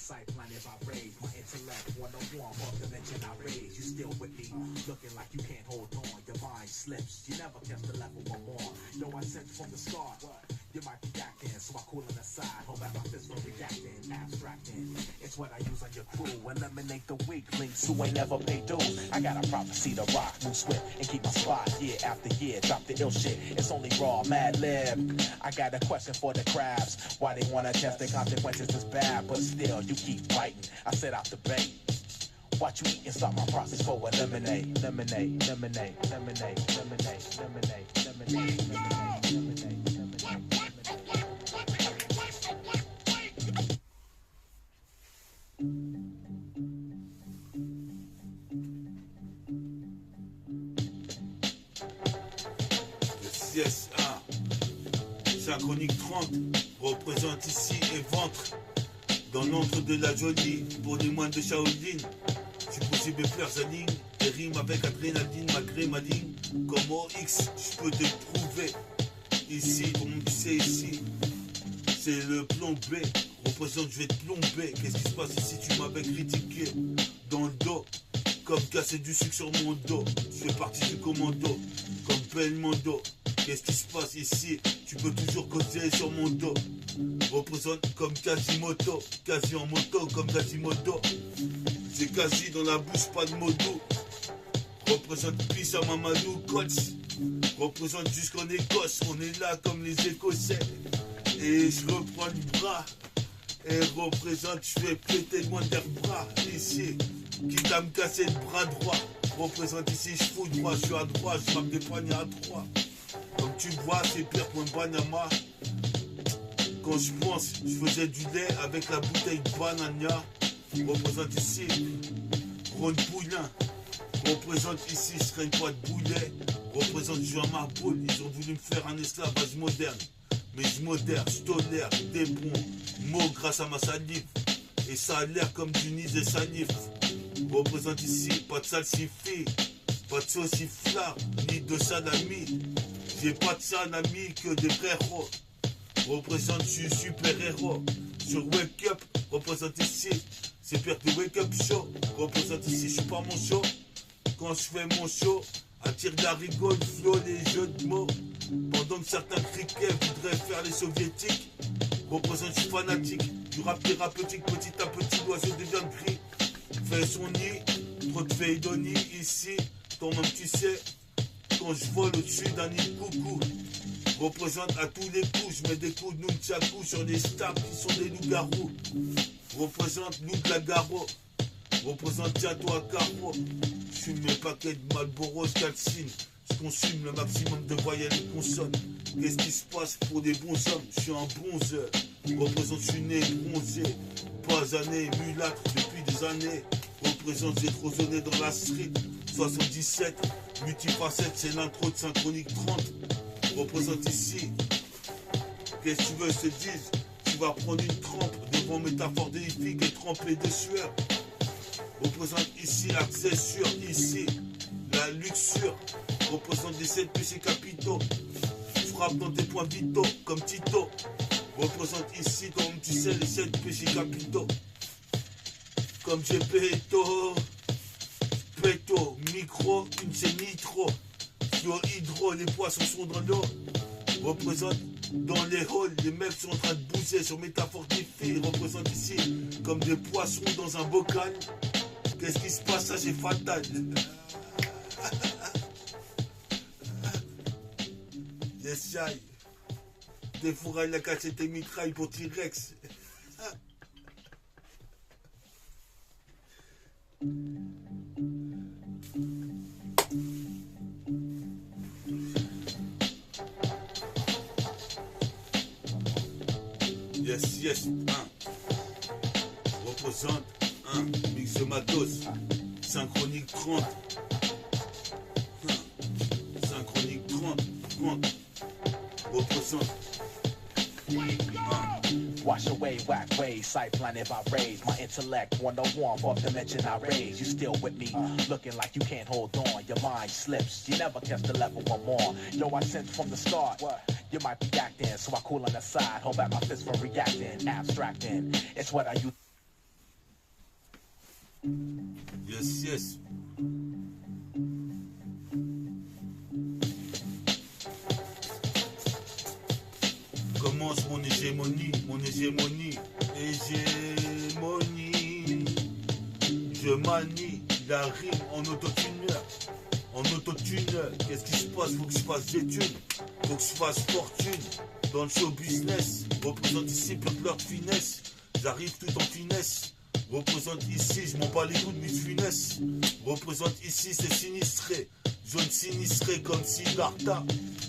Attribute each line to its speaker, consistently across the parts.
Speaker 1: sight blinded by rage. My intellect, one-on-one, off dimension I raise. You still with me, looking like you can't hold on. Your mind slips, you never catch the level or more. Yo, I said from the start, you might be acting, so I cool on the side. Hold back my fist from reacting, abstracting. It's what I use on your crew. Eliminate the weak links who ain't never paid dues. I got a prophecy to rock, move swift, and keep my spot year after year. Drop the ill shit, it's only raw, mad lib. I got a question for the crabs. Why they wanna test the consequences is bad, but still you keep biting. I set out the bait. Watch you eat and start my process for a lemonade. Lemonade, lemonade, lemonade, lemonade, lemonade, lemonade, lemonade, lemonade.
Speaker 2: Yes, Synchronique 30 représente ici et ventre dans l'antre de la jolie pour les moines de Shaolin. Je poursuis mes fleurs alignent et rimes avec adrénaline malgré ma ligne. Comme OX, je peux te prouver. Ici, comme tu sais ici, c'est le plan B. Représente, je vais te plomber. Qu'est-ce qui se passe ici? Tu m'avais critiqué dans le dos. Comme casser du sucre sur mon dos. Je fais partie du commando. Comme Belmondo. Qu'est-ce qui se passe ici? Tu peux toujours causer sur mon dos. Représente comme Quasimodo. Quasi en moto comme Quasimodo. J'ai quasi dans la bouche, pas de mots doux. Représente Pisse à Mamadou Coach. Représente jusqu'en Écosse. On est là comme les Écossais. Et je reprends le bras. Et représente, je fais péter loin des bras. Ici, quitte à me casser le bras droit. Représente ici, je fous droit, je suis à droite, je frappe des poignets à droite. Comme tu vois, c'est pire pour un banama. Quand je pense, je faisais du lait avec la bouteille de banania. Représente ici, Ron Poulain. Représente ici, je craigne pas de boulet. Représente Jean Marboul, ils ont voulu me faire un esclavage moderne. Mais je modère, je tolère des bons mots grâce à ma salive. Et ça a l'air comme du nid de salif. Représente ici, pas de salsifis, pas de sauciflard, ni de salami. J'ai pas de salami que des frérots. Représente, je suis super-héros. Sur Wake Up, représente ici, c'est pire que Wake Up Show. Représente ici, je suis pas mon show. Quand je fais mon show, attire de la rigole, flow, les jeux de mots. Pendant que certains criquets voudraient faire les soviétiques. Représente, je suis fanatique. Du rap thérapeutique, petit à petit, l'oiseau devient gris. Fait son nid, trop de féidonie ici. Toi-même tu sais, quand je vole au-dessus d'un nid coucou. Représente à tous les coups, je mets des coups de nunchaku sur les stars qui sont des loups-garous. Représente loup de la Garo. Représente Tiato à Carreau. Je fume mes paquets de Marlboro, je calcine. Je consume le maximum de voyelles et consonnes. Qu'est-ce qui se passe pour des bons hommes? Je suis un bronzeur. Représente, je suis né bronzé. Basané, mulâtre depuis des années. Représente, j'ai trop zoné dans la street. 77, multifacette, c'est l'intro de Synchronique 30. Représente ici. Qu'est-ce que tu veux, se dise? Tu vas prendre une trempe devant métaphore déifique et tremper de sueur. Représente ici l'accès sûr, ici la luxure. Représente les 7 péchés capitaux. Frappe dans tes points vitaux comme Tito. Représente ici, comme tu sais, les 7 péchés capitaux. Comme Gepetto, Petto, micro, une c'est nitro. Fluo hydro, les poissons sont dans l'eau. Représente dans les halls, les mecs sont en train de bouger sur métaphore des filles. Représente ici comme des poissons dans un bocal. Qu'est-ce qui se passe? Ça c'est fatal. Yes, Shai. Des fourrailles, la cassette tes mitrailles pour T-Rex. Yes, yes, représente mix de matos, Synchronique 30. Synchronique 30, représente.
Speaker 1: Wash away, whack ways, sight blinded by rays. My intellect, one-on-one, off dimension I raise. You still with me, looking like you can't hold on. Your mind slips, you never catch the level or more. Yo, I sensed from the start, you might be acting, so I cool on the side. Hold back my fist from reacting, abstracting. It's what I use.
Speaker 2: Yes, yes. Commence mon hégémonie, hégémonie. Je manie la rime en autotune. Qu'est-ce qui se passe? Faut que je fasse des thunes, faut que je fasse fortune. Dans le show business, représente ici pure de finesse. J'arrive tout en finesse. Représente ici, je m'en bats les coups de Miss Funès. Représente ici, c'est sinistré. Jaune sinistré comme Siddhartha.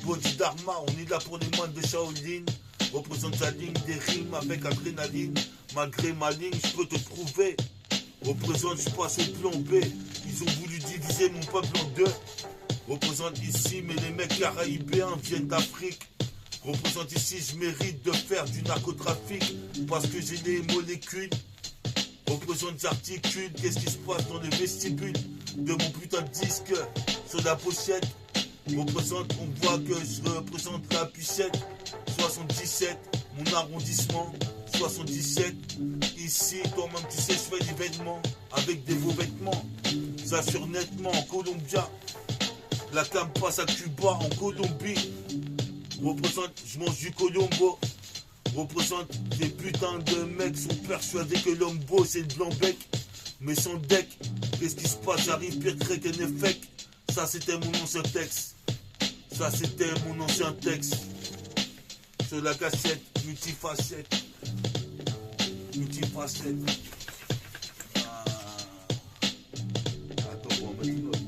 Speaker 2: Body Dharma, on est là pour les moines de Shaolin. Représente la ligne des rimes avec adrénaline. Malgré ma ligne, je peux te prouver. Représente, je passe au plan B. Ils ont voulu diviser mon peuple en deux. Représente ici, mais les mecs caraïbéens viennent d'Afrique. Représente ici, je mérite de faire du narcotrafic parce que j'ai des molécules. Représente, j'articule, qu'est-ce qui se passe dans les vestibules de mon putain de disque sur la pochette. Représente, on voit que je représente la pucette. 77, mon arrondissement, 77. Ici, toi-même tu sais, je fais des vêtements avec des beaux vêtements. J'assure nettement en Colombia. La cam passe à Cuba en Colombie. Représente, je mange du Colombo. Représente, des putains de mecs sont persuadés que l'homme beau c'est le blanc bec. Mais sans deck, qu'est-ce qui se passe? J'arrive pire que qu'un effet. Ça c'était mon ancien texte. Ça c'était mon ancien texte. Sur la cassette, multifacette. Multifacette. Ah. Attends, on va mettre l'autre.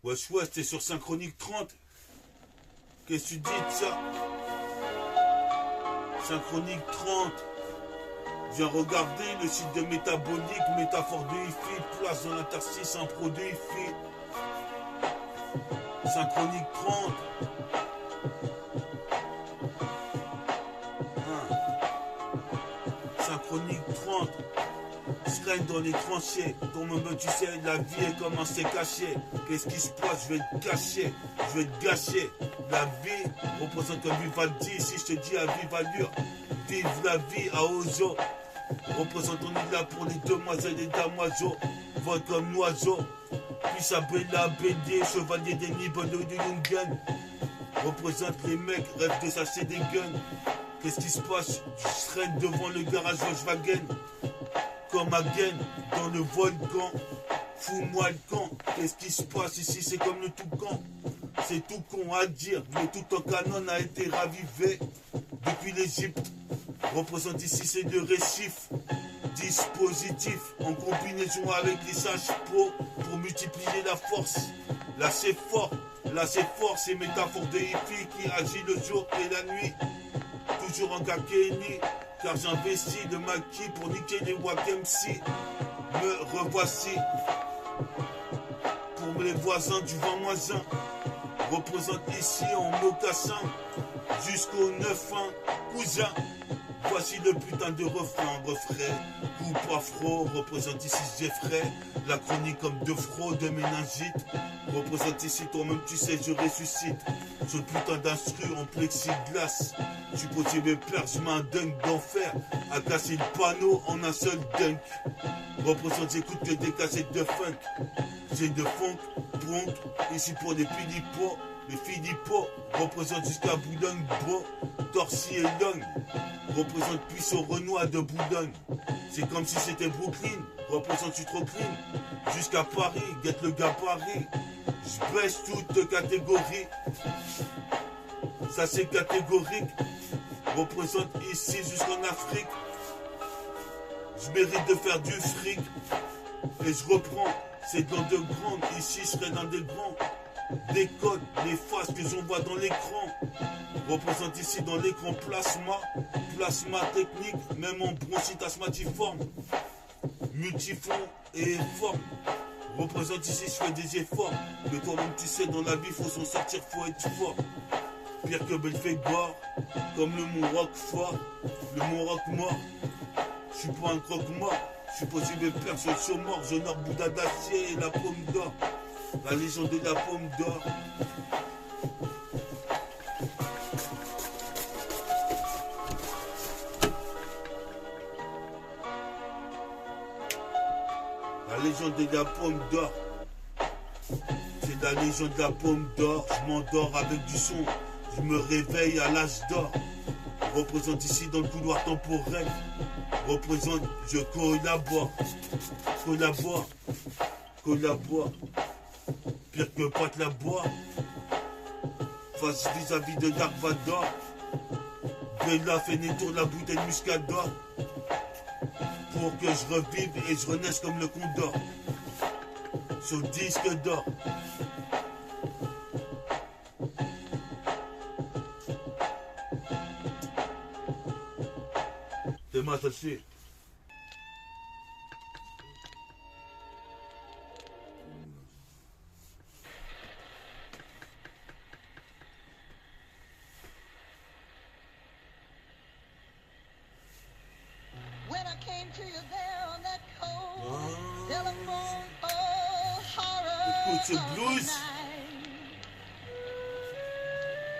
Speaker 2: Wesh, wesh, t'es sur Synchronique 30. Qu'est-ce que tu dis de ça? Synchronique 30. Viens regarder le site de Métabolique, métaphore de IFI, place dans l'interstice, un pro de IFI. Synchronique 30. Synchronique 30. Je règne dans les tranchées. Ton même tu sais, la vie est comme un C caché. Qu'est-ce qui se passe? Je vais te cacher, je vais te gâcher. La vie représente un Vivaldi. Si je te dis à vive allure, vive la vie à Ozo. Représente, on est là pour les demoiselles et damoiseaux. Vol comme l'oiseau. Puis Sabella, BD, chevalier des Nibelungen de Jungen. Représente les mecs, rêvent de s'acheter des guns. Qu'est-ce qui se passe? Je serai devant le garage Volkswagen. Comme Hagen dans le volcan. Fous-moi le camp. Qu'est-ce qui se passe ici? C'est comme le toucan. C'est tout con à dire, mais tout en canon a été ravivé depuis l'Égypte. Représente ici c'est de récifs. Dispositif en combinaison avec les sages po pour multiplier la force. Là c'est fort, c'est métaphore de hippie qui agit le jour et la nuit. Toujours en Kakeni, car j'investis de maquis pour niquer les Wakemsi. Me revoici pour les voisins du vent moisin. Représente ici en mocassin jusqu'au 9-1, cousin. Voici le putain de refrain, coupe afro, représente ici Jeffrey, la chronique comme de fraude, de méningite. Représente ici toi-même tu sais je ressuscite. Ce putain d'instru en plexiglas. Je suis possible père, je mets un dunk d'enfer à casser le panneau en un seul dunk. Représente j'écoute que des cassettes de funk. J'ai de funk, bronc, ici pour les Philippos. Les Philippos représentent jusqu'à Boulogne, Beau, Torcy et Long. Représente Puissant Renoir de Boulogne. C'est comme si c'était Brooklyn. Représente Sutrocline. Jusqu'à Paris, guette le gars Paris. Je baisse toutes catégories. Ça c'est catégorique. Représente ici jusqu'en Afrique. Je mérite de faire du fric. Et je reprends. C'est dans de grandes. Ici je serai dans des grands. Des codes, les faces que j'en vois dans l'écran. Représente ici dans l'écran plasma technique, même en bronchite asthmatiforme, multiforme et forme. Représente ici, je fais des efforts. Mais toi-même tu sais, dans la vie, faut s'en sortir, faut être fort. Pire que Belphégor, comme le mont Roquefort, le mont Roquemort. Je suis pas un croque-mort, je Je suis possible père, je suis mort, je nord Bouddha d'acier et la pomme d'or. La légende de la pomme d'or. La légende de la pomme d'or. C'est la légende de la pomme d'or. Je m'endors avec du son. Je me réveille à l'âge d'or. Représente ici dans le couloir temporel. Représente, je collabore. Collabore. Pire que Pat la bois. Face vis-à-vis de Dark Vador. Bella fait tour la bouteille muscador. Pour que je revive et je renaisse comme le condor. Sur le disque d'or. C'est ma taché.
Speaker 3: When I came to you there on that cold telephone pole, horror
Speaker 2: Écoute ce
Speaker 3: of the
Speaker 2: blues.
Speaker 3: night.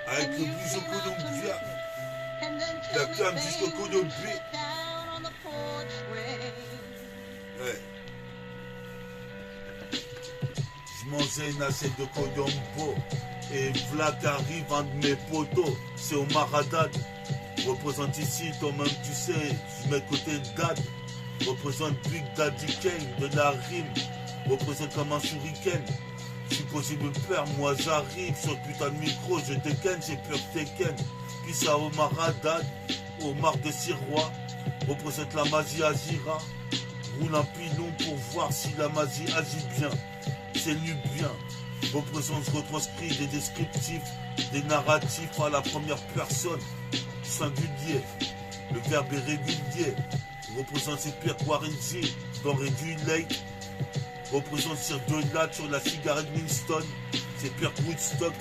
Speaker 2: Avec
Speaker 3: And
Speaker 2: le
Speaker 3: you
Speaker 2: blues au
Speaker 3: came out to
Speaker 2: Colombia.
Speaker 3: meet me, and then
Speaker 2: La
Speaker 3: told me,
Speaker 2: flamme jusqu'au
Speaker 3: baby,
Speaker 2: Colombie.
Speaker 3: sit down on the porch swing.
Speaker 2: Ouais. Je mangeais une assiette de Colombo. Et v'là qu'arrive un de mes potos. C'est Omar Haddad. Représente ici, toi-même tu sais. Je mets de côté le dad. Représente Big Daddy Kane de la rime. Représente comme un shuriken. Je suis possible père, moi j'arrive sur le putain de micro, je te ken, j'ai peur que t'es ken. Puis ça Omar Haddad, Omar de Sirois, représente la magie agira. Roule un pilon pour voir si la magie agit bien. C'est nubien. Représente, je retranscris des descriptifs, des narratifs à la première personne. Singulier, le verbe est régulier. Représente ses pires Quarenzi, dans Lake. Représente sur de lattes sur la cigarette Winston. C'est pire que Woodstock.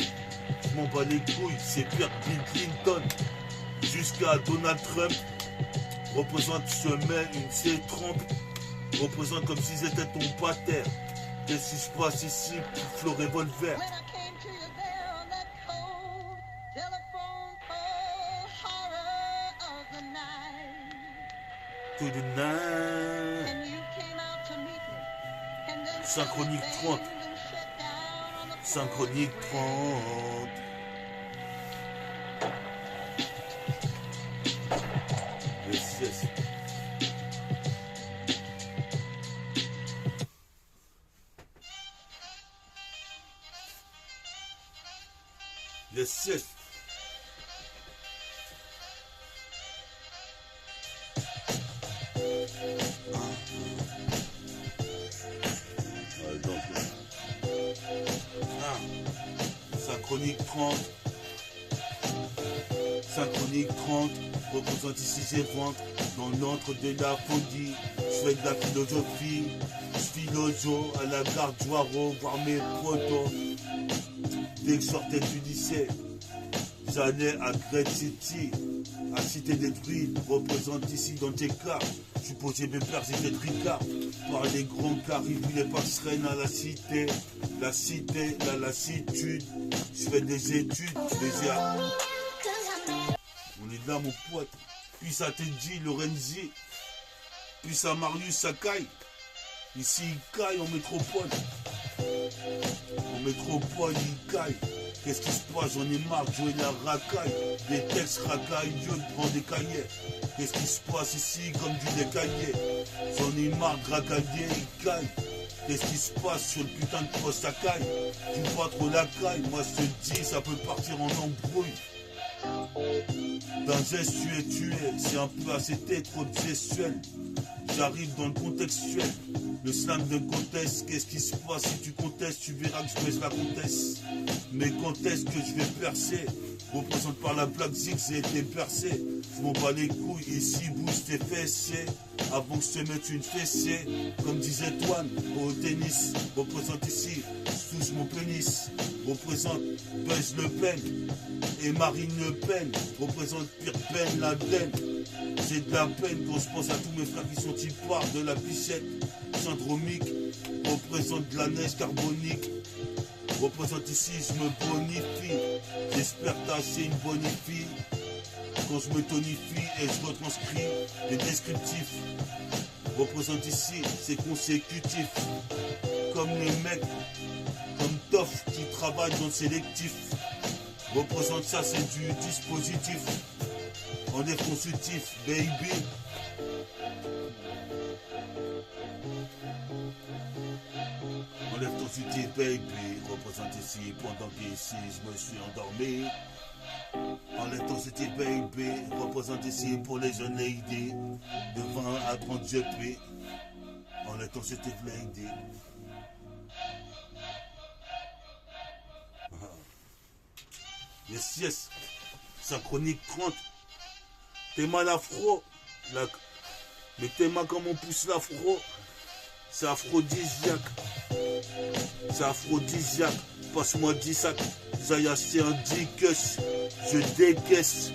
Speaker 2: Je m'en bats les couilles, c'est pire que Bill Clinton. Jusqu'à Donald Trump. Représente se met une C30. Représente comme si c'était ton pater. Qu'est-ce qui se passe ici, Flo Revolver?
Speaker 3: When I came to you there on that cold telephone pole, horror of the night.
Speaker 2: To the night.
Speaker 3: And you came out to meet me, and then
Speaker 2: Synchronique
Speaker 3: told me,
Speaker 2: 30.
Speaker 3: baby, sit down on the porch
Speaker 2: Synchronique
Speaker 3: swing.
Speaker 2: 30. Yes, yes. Yes, yes. Synchronique 30. Synchronique 30. Représente ici ses ventres. Dans l'antre de la folie. Je fais de la philosophie. Je philosophe à la gare du Haro. Voir mes potos. Dès que je sortais du lycée, j'allais à Great City, à Cité des Druides, représente ici dans tes cartes. Je suis posé mes pères, j'étais tricard. Par les grands cars, ils voulaient pas que je traîne à la cité, la lassitude. Je fais des études, je les ai à... On est là, mon pote. Puis ça te dit, Lorenzi. Puis ça Marius Sakai. Ici, il caille en métropole. En métropole, il caille. Qu'est-ce qui se passe? J'en ai marre de jouer la racaille. Des textes racailleux devant des cahiers. Qu'est-ce qui se passe ici comme du décaillé? J'en ai marre de racailler, il caille. Qu'est-ce qui se passe sur le putain de poste à caille? Tu pas trop la caille, moi je te le dis, ça peut partir en embrouille. D'un geste tu es tué, c'est un peu assez trop gestuel. J'arrive dans le contextuel. Le slam de conteste, qu'est-ce qui se passe? Si tu contestes, tu verras que je baisse la comtesse. Mais quand est-ce que je vais percer? Représente par la plaque Zix, j'ai été percé. Je m'en bats les couilles, ici bouge tes fessiers. Avant que je te mette une fessée. Comme disait Toine au tennis. Représente ici, je touche mon pénis. Représente Buzz Le Pen et Marine Le Pen. Représente Pire Pen Laden. j'ai de la peine quand je pense à tous mes frères qui sont ipars de la bichette syndromique. Représente de la neige carbonique. Représente ici, je me bonifie. J'espère tâcher une bonifie. Quand je me tonifie et je retranscris les descriptifs. Représente ici, c'est consécutif. Comme les mecs, comme Toff qui travaillent dans le sélectif. Représente ça, c'est du dispositif. On est consultif, baby. Enlève ton soutif, baby. Représente ici, pendant qu'ici je me suis endormi. Enlève ton soutif, baby. Représente ici pour les jeunes ladies. De 20 à 30 GP. Enlève ton soutif, lady. Yes, yes. Synchronique 30. T'es mal afro. Mais t'es mal comme on pousse l'afro. C'est aphrodisiaque. C'est aphrodisiaque. Passe-moi 10 sacs. Zaya, c'est un dicus. Je décaisse.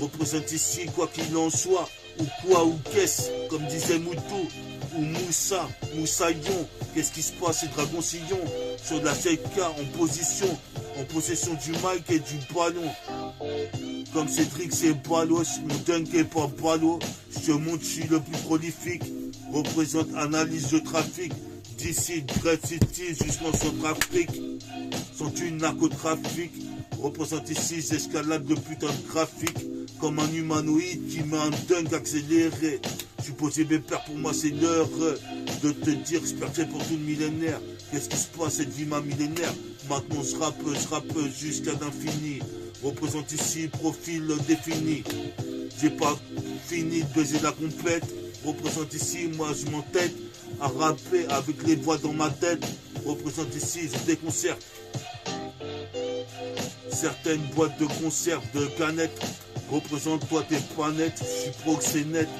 Speaker 2: Représente ici, quoi qu'il en soit. Ou quoi ou qu'est-ce. Comme disait Moutou. Ou Moussa. Moussaillon. Qu'est-ce qui se passe? C'est Dragon Sillon. Sur la 7K en position. En possession du mic et du ballon. Comme Cédric, c'est Balos. Mon dunk est pas ballot. Je te montre, je suis le plus prolifique. Représente analyse de trafic. D'ici, Dread City jusqu'en Centrafrique. Sont une narcotrafic. Représente ici, j'escalade de putain de graphique. Comme un humanoïde qui met un dunk accéléré. Je suis posé mes pères, pour moi c'est l'heure de te dire, j'espère que c'est pour tout le millénaire. Qu'est-ce qui se passe, cette vie ma millénaire? Maintenant je rappe jusqu'à l'infini. Représente ici, profil défini. J'ai pas fini de baiser la complète. Représente ici, moi je m'entête à rapper avec les voix dans ma tête. Représente ici, je déconcerte certaines boîtes de conserve de canettes. Représente toi tes planètes, je suis proxénète.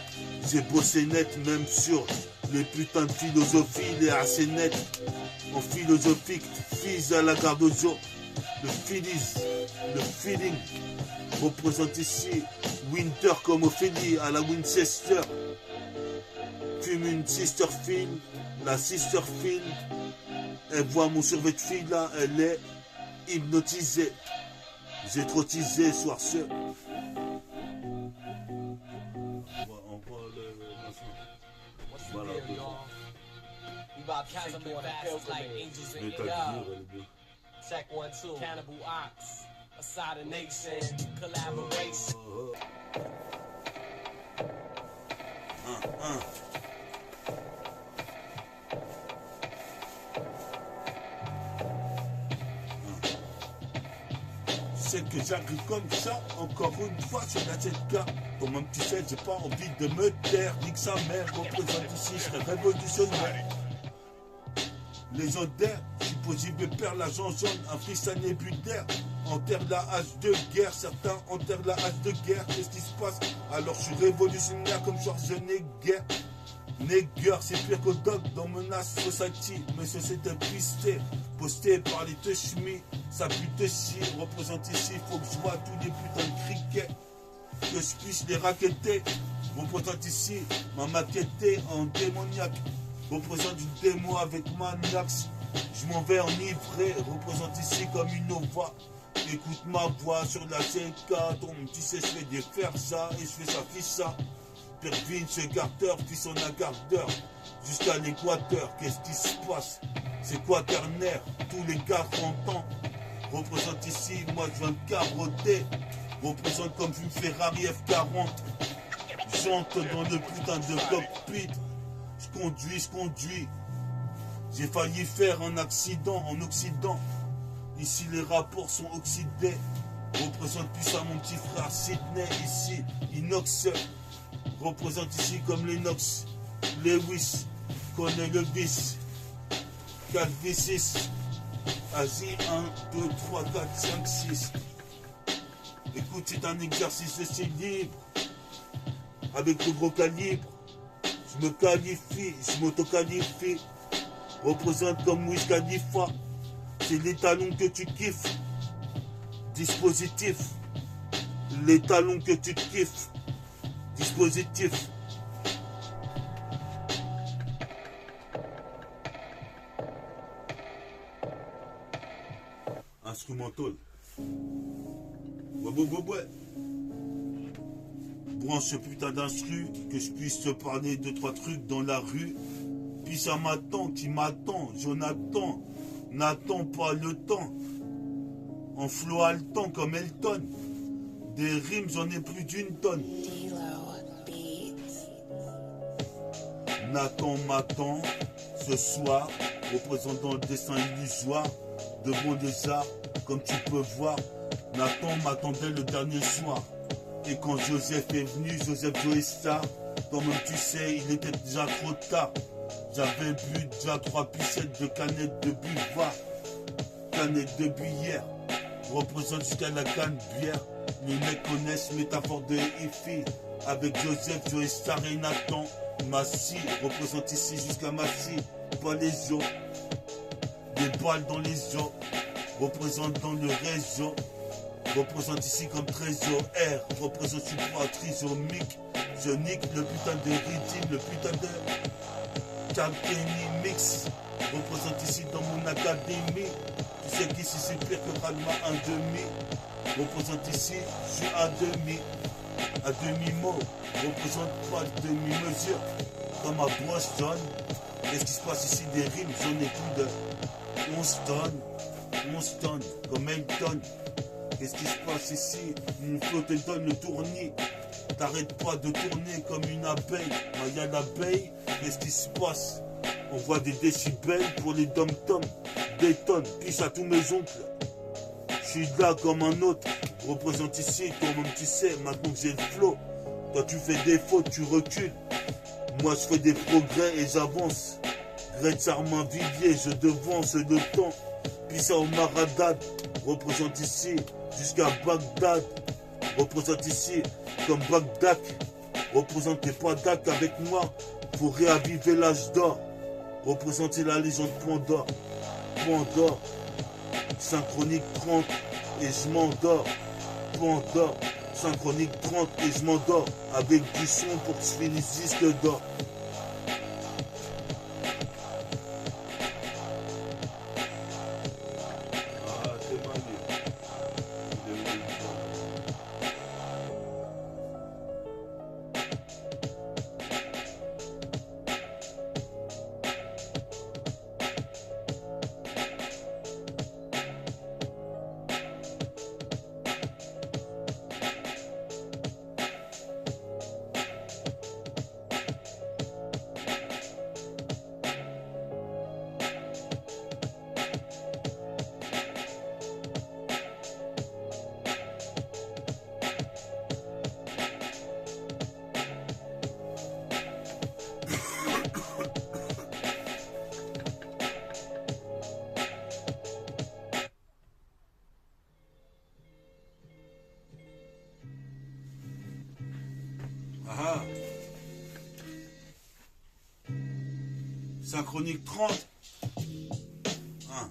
Speaker 2: J'ai bossé net même sur les putains de philosophie, les assez net. En philosophique, fils à la garde aux eaux. Le feeling représente ici Winter comme Ophélie à la Winchester. Fume une sister film, la sister film. Elle voit mon survêt de fille là, elle est hypnotisée. J'ai trop teasé soir ce. Voilà.
Speaker 4: Check 1, 2. Cannibal Ox. Asada Nation. Collaboration.
Speaker 2: C'est que j'arrive comme ça, encore une fois sur la 7K. Comme un petit set, j'ai pas envie de me taire. Nique sa mère, représente ici, je serais révolutionnaire. Légendaire, je suis possible de perdre l'agent jaune, un freestyle nébulaire. Enterre la hache de guerre, certains enterrent la hache de guerre. Qu'est-ce qui se passe? Alors je suis révolutionnaire comme Schwarzenegger. Nègre, c'est pire que Dog dans Menace Society. Mais société pistée, postée par les Teuchmi. Ça pue de chier, représente ici, faut que je vois tous les putains de criquets. Que je puisse les raqueter. Représente ici, ma maquetée en démoniaque. Représente une démo avec Maniax. Je m'en vais enivré, représente ici comme une ova. Écoute ma voix sur la C4. Tu sais, je fais des faire ça et je fais ça, fils ça. Pervin, ce gardeur, puis son agardeur. Jusqu'à l'équateur, qu'est-ce qui se passe? C'est quoi ternaire? Tous les gars 30 ans. Représente ici, moi je viens de carotter. Représente comme une Ferrari F40. J'entre dans le putain de cockpit. Je conduis. J'ai failli faire un accident en Occident. Ici les rapports sont oxydés. Représente plus ça mon petit frère Sydney. Ici, Inox. Représente ici comme Lennox. Lewis. Connaît le bis. 4V6. Asie 1, 2, 3, 4, 5, 6. Écoute, c'est un exercice de style libre. Avec le gros calibre. Je me qualifie, je m'auto-qualifie. Représente comme Wiz Khalifa. C'est les talons que tu kiffes. Dispositif. Les talons que tu kiffes. Dispositif. positif. Instrumental. Ouais. Branche ce putain d'instru, que je puisse te parler de 3 trucs dans la rue. Puis ça m'attend, qui m'attend, Jonathan, n'attends pas le temps. En flow haletant comme Elton, des rimes j'en ai plus d'une tonne. Nathan m'attend, ce soir, représentant le destin illusoire, devant des arts, comme tu peux voir, Nathan m'attendait le dernier soir. Et quand Joseph est venu, Joseph Joestar, toi-même tu sais, il était déjà trop tard. J'avais bu déjà 3 pissettes de canettes de buva, canettes de bière, représente jusqu'à la canne bière. Les mecs connaissent métaphore de Ifi, avec Joseph Joestar et Nathan. Massy, représente ici jusqu'à Massy, pas les os, des balles dans les os, représente dans le réseau, représente ici comme trésor R, représente support trisomique, je nique le putain de rythme, le putain de Captaini Mix, représente ici dans mon académie, tu sais qu'ici c'est pire que Radma un demi, représente ici, je suis à demi-mot, représente pas de demi-mesure, dans ma broche donne, qu'est-ce qui se passe ici des rimes, j'en ai plus de 11 tonnes, comme Elton, qu'est-ce qui se passe ici, mon flot te donne le tournis, t'arrêtes pas de tourner comme une abeille, il y a l'abeille, qu'est-ce qui se passe, on voit des décibels pour les dom-toms, des tonnes, piche à tous mes oncles, je suis là comme un autre, représente ici, toi-même tu sais, maintenant que j'ai le flow, toi tu fais des fautes, tu recules, moi je fais des progrès et j'avance, Greg Sarmin Vivier, je devance le temps, puis ça au Maradad, représente ici, jusqu'à Bagdad, représente ici, comme Bagdad, représentez pas Dak avec moi, pour réaviver l'âge d'or, représenter la légende Pandore, synchronique 30, et je m'endors, Pandore, synchronique 30 et je m'endors, avec du son pour que je finisse disque d'or. Ah, c'est magnifique. Ah. Synchronique 30. Hein.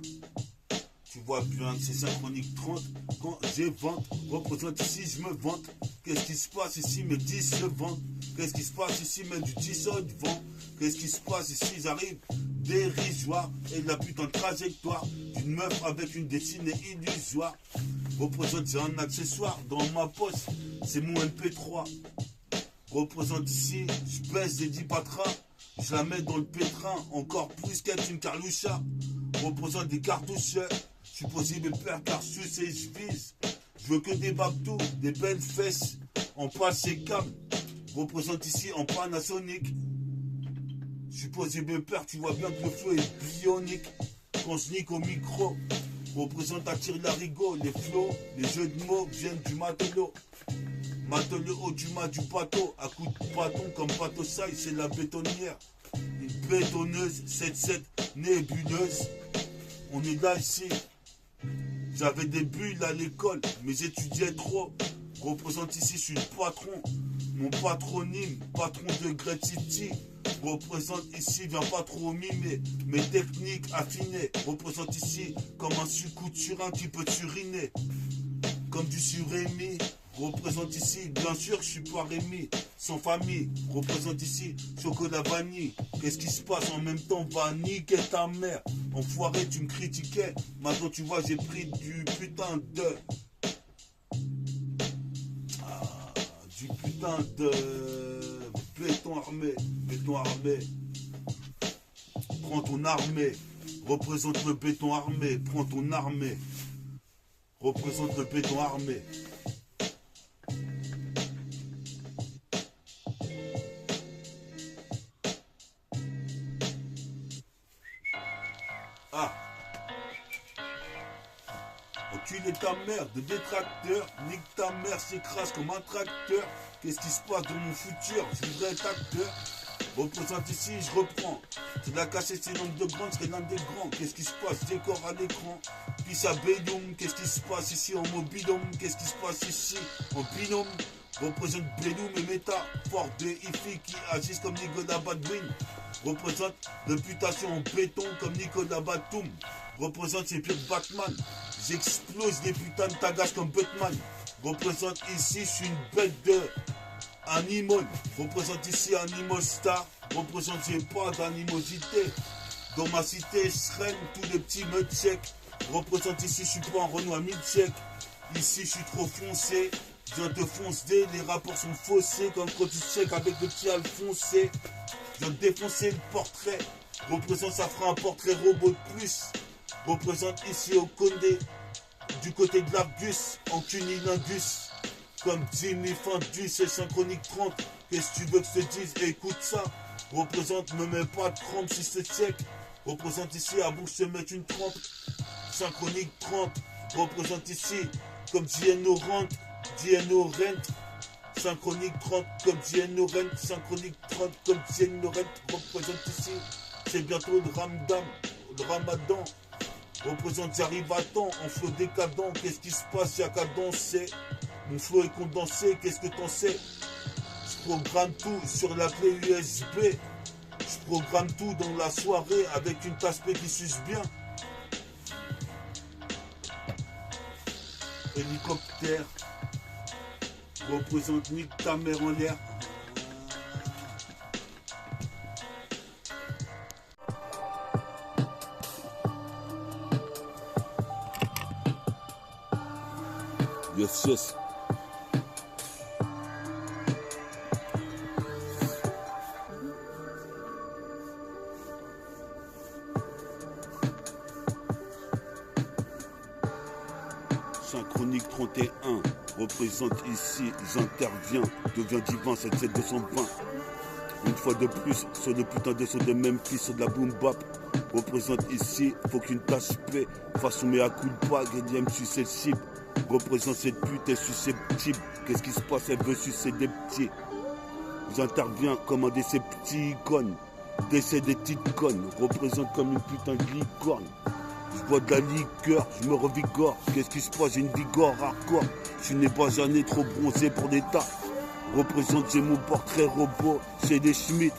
Speaker 2: Tu vois bien que c'est synchronique 30. Quand j'ai vente, représente ici, je me vante. Qu'est-ce qui se passe ici, mes 10 se vendent. Qu'est-ce qui se passe ici, mes du 10 se vendent. Qu'est-ce qui se passe ici, j'arrive dérisoire. Et la putain de trajectoire d'une meuf avec une destinée illusoire. Représente, c'est un accessoire dans ma poche. C'est mon MP3. Représente ici, je baisse des 10 patrins, je la mets dans le pétrin, encore plus qu'être une carloucha. Représente des cartouches, je suis possible père carsus et je vise. Je veux que des babdous, des belles fesses, en passe et câble. Représente ici en Panasonic. Je suis possible père, tu vois bien que le flow est bionique. Quand je nique au micro, représente attire l'arigot, les flots, les jeux de mots viennent du matelot. Matelot haut du mât du bateau, à coups de bâton comme bateau saille, c'est la bétonnière. Une bétonneuse, 7-7, nébuleuse. On est là ici. J'avais des bulles à l'école, mais j'étudiais trop. Représente ici, je suis le patron. Mon patronyme, patron de Great City. Représente ici, viens pas trop mimer. Mes techniques affinées. Représente ici, comme un sucouturin qui peut t'uriner. Comme du surémi. représente ici, bien sûr, je suis pas Rémi, sans famille, représente ici, chocolat vanille. Qu'est-ce qui se passe en même temps, va niquer ta mère. Enfoiré, tu me critiquais, maintenant tu vois, j'ai pris du putain de... du putain de béton armé, béton armé. Prends ton armée, représente le béton armé, prends ton armée, représente le béton armé. Ah, enculé ta mère de détracteur, nique ta mère, s'écrase comme un tracteur. Qu'est-ce qui se passe dans mon futur? Je voudrais être acteur. Représente ici, je reprends. C'est de la cassette, c'est l'homme de grande, c'est l'un des grands. Qu'est-ce qui se passe? Décor à l'écran. Puis ça bédoum. Qu'est-ce qui se passe ici en mobilhomme? Qu'est-ce qui se passe ici en binôme? Représente Bédoum et Méta, fort de Ifi qui agissent comme Nicolas Badwin. Représente réputation en béton comme Nicolas Batum. Représente ses pires Batman. J'explose des putains de tagages comme Batman. Représente ici, je suis une bête de Animal. Représente ici Animal Star. Représente, j'ai pas d'animosité. Dans ma cité, je serai tous les petits me check. Représente ici, je suis pas un Renoir mid-check. Ici, je suis trop foncé. Je viens te foncer, les rapports sont faussés. Comme quand tu check avec le petit Alphonsé. Je viens de défoncer le portrait. Représente, ça fera un portrait robot de plus. Représente ici au Condé. Du côté de l'Argus, en cunilingus. Comme Jimmy Fendus et Synchronique 30. Qu'est-ce que tu veux que je te dise? Écoute ça. Représente, me mets pas de crampe si je te check. Représente ici, à bouche, je te mets une trempe. Synchronique 30. Représente ici, comme JNO Rent. JNO Rent. Synchronique 30 comme JNO Rent. Synchronique 30 comme JNO Rent. Représente ici, c'est bientôt le Ramadan. Le Ramadan. Représente, j'arrive à temps, en flow décadent. Qu'est-ce qui se passe? Y'a qu'à danser. Mon flow est condensé, qu'est-ce que t'en sais? Je programme tout sur la clé USB. Je programme tout dans la soirée avec une tasse P qui suce bien. Hélicoptère. Représente, nique ta mère en l'air. Yes, yes. Synchronique 31 représente ici, j'interviens, deviens divin, 77220. Une fois de plus, sur le putain de son de Memphis, sur de la boom bap. Représente ici, faut qu'une tasse paix, façon mea culpa, Guillaume susceptible. Représente cette pute, est susceptible. Qu'est-ce qui se passe? Elle veut sucer des petits. J'interviens comme un de ces petits icônes. Décès des petites connes. Représente comme une putain de licorne. Je bois de la liqueur, je me revigore. Qu'est-ce qui se passe? J'ai une vigore hardcore. Je n'ai pas jamais trop bronzé pour l'État. Représente, j'ai mon portrait robot. C'est des Schmitt.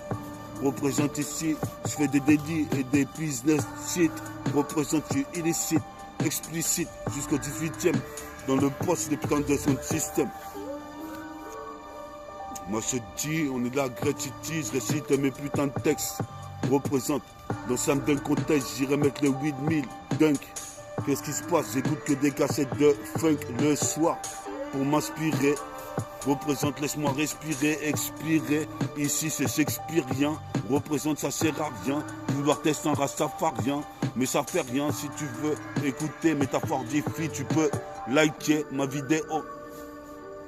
Speaker 2: Représente ici, je fais des délits et des business shit. Représente, je suis illicite, explicite, jusqu'au 18e. Dans le poste des putains de son système. Moi je dis, on est là, gratitude, je récite mes putains de textes. Représente, dans ça me donne contexte, j'irai mettre le 8000 dunk. Qu'est-ce qui se passe? J'écoute que des cassettes de funk le soir pour m'inspirer. Représente, laisse-moi respirer, expirer. Ici c'est shakespearien. Représente, ça sert à rien. Vouloir tester un rastafarien. Mais ça fait rien si tu veux écouter métaphore défi. Tu peux liker ma vidéo.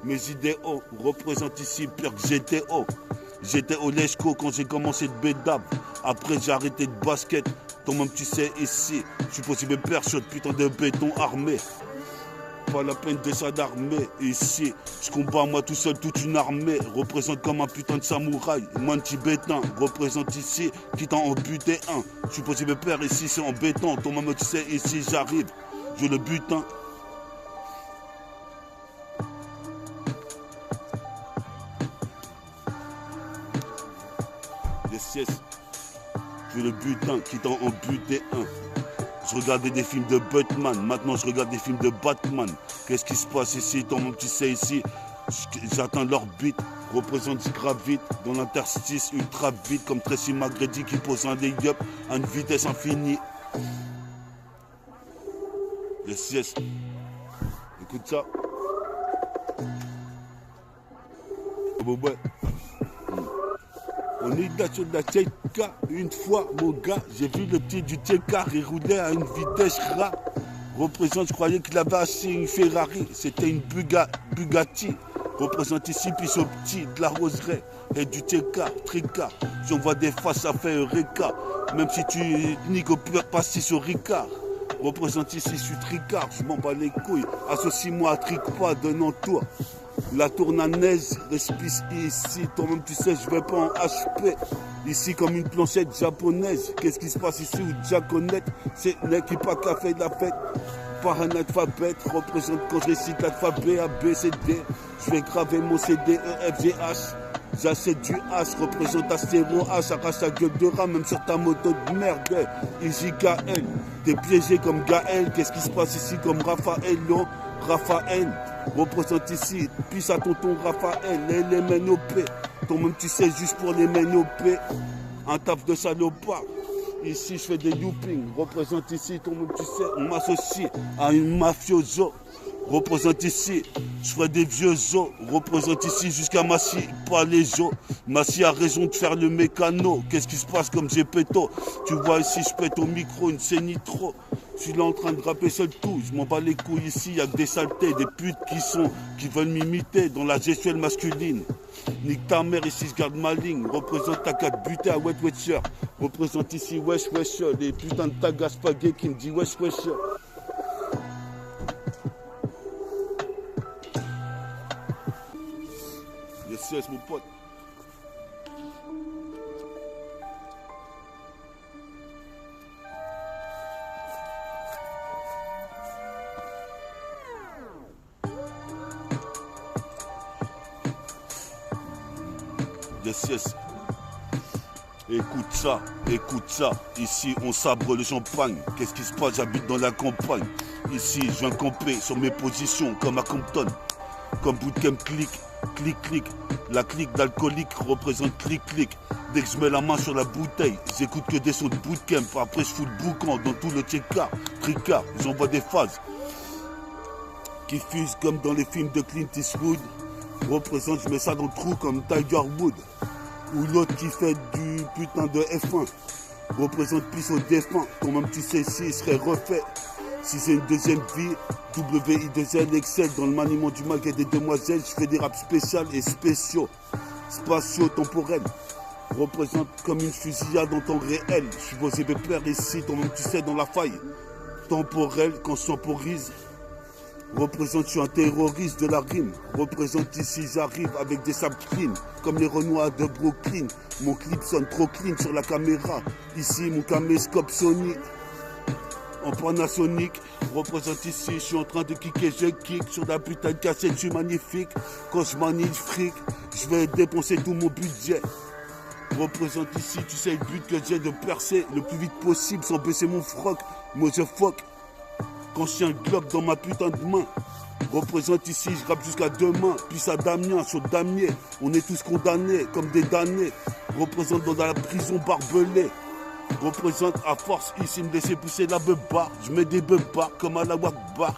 Speaker 2: Mes idéaux représentent ici pire que GTO. J'étais au Leshko quand j'ai commencé de bédab. Après j'ai arrêté de basket. Toi-même tu sais ici, je suis possible père sur de putain de béton armé. Pas la peine de s'alarmer ici. Je combats moi tout seul toute une armée. Représente comme un putain de samouraï. Moi un tibétain. Représente ici qui t'en en buté un. Je suis possible père ici c'est embêtant. Toi-même tu sais ici j'arrive. Je le butin. Yes, yes. Je le butin qui t'en en buté un. Je regardais des films de Batman, maintenant je regarde des films de Batman. Qu'est-ce qui se passe ici? Toi-même tu sais ici, j'atteins l'orbite, représente gravite dans l'interstice ultra vite comme Tracy McGrady qui pose un lay-up à une vitesse infinie. Yes. Écoute ça. Ouais. On est là sur la TK. Une fois, mon gars, j'ai vu le petit du TK, il roulait à une vitesse rare. Représente, je croyais qu'il avait acheté une Ferrari. C'était une Bugatti. Représente ici, puis ce petit de la roseraie. Et du TK, Tricard. J'envoie des faces, ça fait Eureka. Même si tu niques au pur pastis sur Ricard. Représente ici, je suis Tricard, je m'en bats les couilles. Associe-moi à Tricpa, donnant-toi. La tournanaise respice ici, toi-même tu sais, je vais pas en HP. Ici comme une planchette japonaise. Qu'est-ce qui se passe ici où Jaconette, c'est l'équipe qui a fait de la fête. Par un alphabet, représente quand je récite l'alphabet A, B, C, D. Je vais graver mon CD, E, F, G, H. J'achète du H, représente Astéro H, arrache ta gueule de rat, même sur ta moto de merde. Ici Gaël, t'es piégé comme Gaël. Qu'est-ce qui se passe ici comme Raphaël, non? Raphaël, représente ici, puis à tonton Raphaël, et les ménopées. Toi-même tu sais, juste pour les ménopées, un taf de salopard. Ici je fais des loopings, représente ici, toi-même tu sais, on m'associe à une mafioso. Représente ici, je ferai des vieux os. Représente ici jusqu'à Massy, pas les os. Massy a raison de faire le mécano. Qu'est-ce qui se passe comme j'ai péto? Tu vois ici, je pète au micro, une c'est nitro. Je suis là en train de rapper seul tout. Je m'en bats les couilles ici, il y a que des saletés, des putes qui veulent m'imiter dans la gestuelle masculine. Nique ta mère ici, je garde ma ligne. Représente ta 4 butée à Wet Wetcher. Représente ici, wesh, les putains de tagas spaghetti qui me dit wesh. Yes, mon pote. Yes. Écoute ça. Ici, on sabre le champagne. Qu'est-ce qui se passe? J'habite dans la campagne. Ici, je viens camper sur mes positions comme à Compton. Comme bootcamp clic. La clique d'alcoolique représente clic. Dès que je mets la main sur la bouteille, j'écoute que des sons de bootcamp. Après, je fous le boucan dans tout le tricard. J'envoie des phases qui fusent comme dans les films de Clint Eastwood. Représente, je mets ça dans le trou comme Tiger Wood. Ou l'autre qui fait du putain de F1. Représente plus au défunt. Toi-même tu sais si il serait refait. Si c'est une deuxième vie, WI2L excelle dans le maniement du mal et des demoiselles. Je fais des raps spéciaux et spéciaux, spatio-temporels. Représente comme une fusillade en temps réel. Je suis vos pères ici, toi-même tu sais, dans la faille temporelle, quand je temporise. Représente, je suis un terroriste de la rime. Représente ici, j'arrive avec des sables clean, comme les Renois de Brooklyn. Mon clip sonne trop clean sur la caméra. Ici, mon caméscope Sony. En Panasonic, représente ici, je suis en train de kicker, je kick sur la putain de cassette, je suis magnifique. Quand je manie le fric, je vais dépenser tout mon budget. Représente ici, tu sais le but que j'ai de percer le plus vite possible sans baisser mon froc. Moi je fuck quand je tiens le globe dans ma putain de main. Représente ici, je rappe jusqu'à demain, puis à Damien, sur Damier. On est tous condamnés comme des damnés. Représente dans la prison barbelée. Représente à force ici, me laisser pousser la beubar. Je mets des beubars comme à la Wakbar.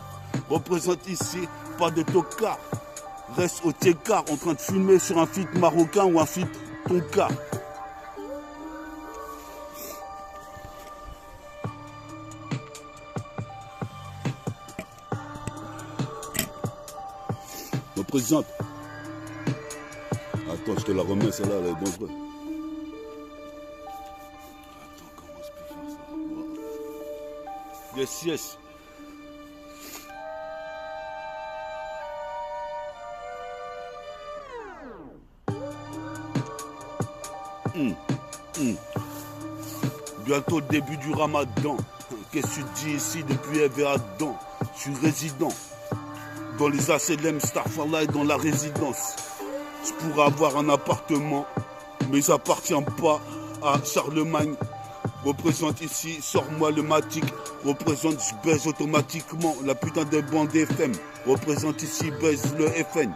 Speaker 2: Représente ici, pas de tocard. Reste au Técart en train de fumer sur un feat marocain ou un feat tonka. Représente. Attends, je te la remets, celle-là, elle est dangereuse. Yes. Bientôt le début du ramadan. Qu'est-ce que tu dis ici depuis Ève et Adam? Je suis résident dans les HLM Starfalla et dans la résidence. Je pourrais avoir un appartement, mais ça appartient pas à Charlemagne. Représente ici, sors-moi le matic. Représente, je baise automatiquement la putain de bande FM. Représente ici, baise le FN.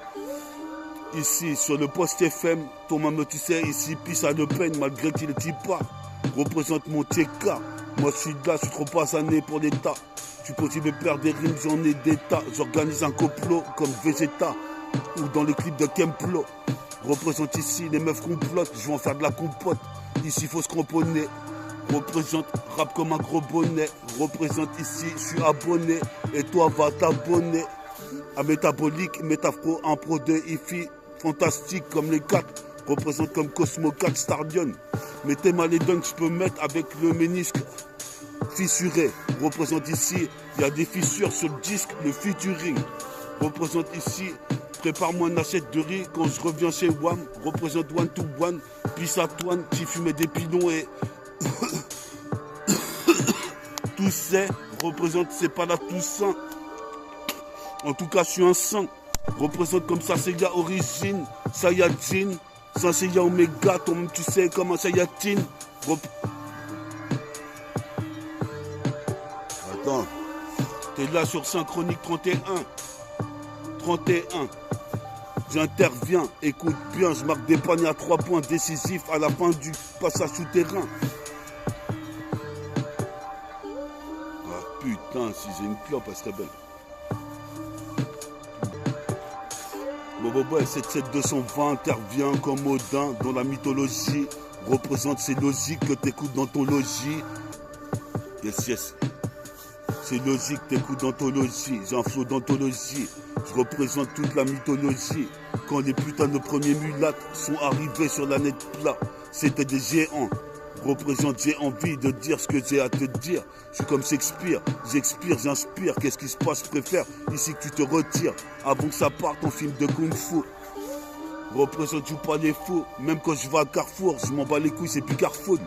Speaker 2: Ici, sur le poste FM, ton maman, tu sais, ici, pisse à Le Pen, malgré qu'il ne dit pas. Représente mon TK. Moi, je suis là, je suis trop basané pour l'État. Tu peux aussi me perdre des rimes, j'en ai des tas. J'organise un complot comme Vegeta ou dans les clips de Kemplo. Représente ici, les meufs complotent, je vais en faire de la compote. Ici, faut se cramponner. Représente, rap comme un gros bonnet. Représente ici, je suis abonné. Et toi, va t'abonner. À Métabolique, Métafro, un pro de IFI. Fantastique comme les 4. Représente comme Cosmo 4 Stardion. Mettez mal les dunks, je peux mettre avec le ménisque fissuré. Représente ici, il y a des fissures sur le disque, le featuring. Représente ici, prépare-moi une assiette de riz quand je reviens chez WAM. Représente one to one, pisse à Toine qui fumait des pilons et tout c'est, représente, c'est pas la Toussaint. En tout cas, je suis un saint. Représente comme ça, c'est ya origine, Saiyajin, ça c'est ya Omega, toi-même tu sais comment Saiyajin. Attends, t'es là sur Synchronique 31. 31. J'interviens, écoute bien, je marque des paniers à 3 points décisifs à la fin du passage souterrain. Ah putain, si j'ai une clope, elle serait belle. Bon, 77220 intervient comme Odin dans la mythologie. Représente, c'est logique que t'écoutes dans ton logis. Yes. C'est logique, t'écoutes d'anthologie, j'ai un flow d'anthologie. Je représente toute la mythologie. Quand les putains de premiers mulattes sont arrivés sur la net plat, c'était des géants. Représente, j'ai envie de dire ce que j'ai à te dire. Je suis comme Shakespeare, j'expire, j'inspire. Qu'est-ce qui se passe, je préfère ici que tu te retires avant que ça parte en film de Kung Fu. Représente, joue pas les faux. Même quand je vais à Carrefour, je m'en bats les couilles, c'est plus Carrefour.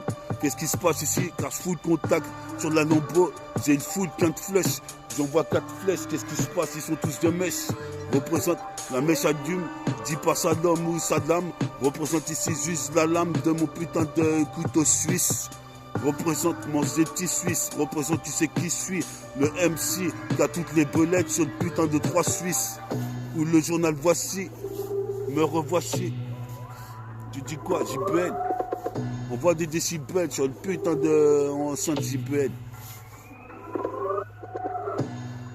Speaker 2: Qu'est-ce qui se passe ici? Car je fous le contact sur la Lambo. J'ai une foule plein de flèches. J'envoie 4 flèches. Qu'est-ce qui se passe? Ils sont tous de mèche. Représente la mèche allume. Dis pas Saddam ou Saddam. Représente ici juste la lame de mon putain de couteau suisse. Représente mon zeti suisse. Représente tu sais qui suis. Le MC qui a toutes les belettes sur le putain de 3 Suisses. Ou le journal Voici. Me revoici. Tu dis quoi, JBL? On voit des décibels sur le putain de enceinte JBL.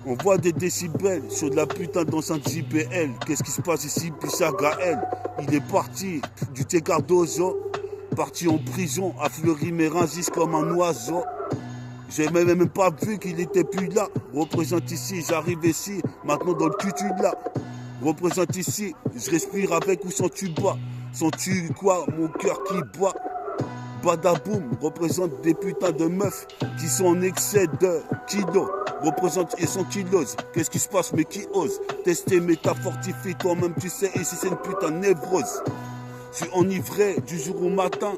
Speaker 2: On voit des décibels sur de la putain d'enceinte JBL. Qu'est-ce qui se passe ici? Pissa Gaël, il est parti du Tecardozo, parti en prison, a fleuri mes rungis comme un oiseau. J'ai même pas vu qu'il était plus là. Représente ici, j'arrive ici, maintenant dans le cul là. Représente ici, je respire avec ou sans tuba. Sans tu quoi, mon cœur qui bat. Badaboum, représente des putains de meufs qui sont en excès de kilos. Représente et 100 kilos. Qu'est-ce qui se passe, mais qui ose tester, métafortifie, toi-même tu sais, ici c'est une putain de névrose. Je suis enivré du jour au matin,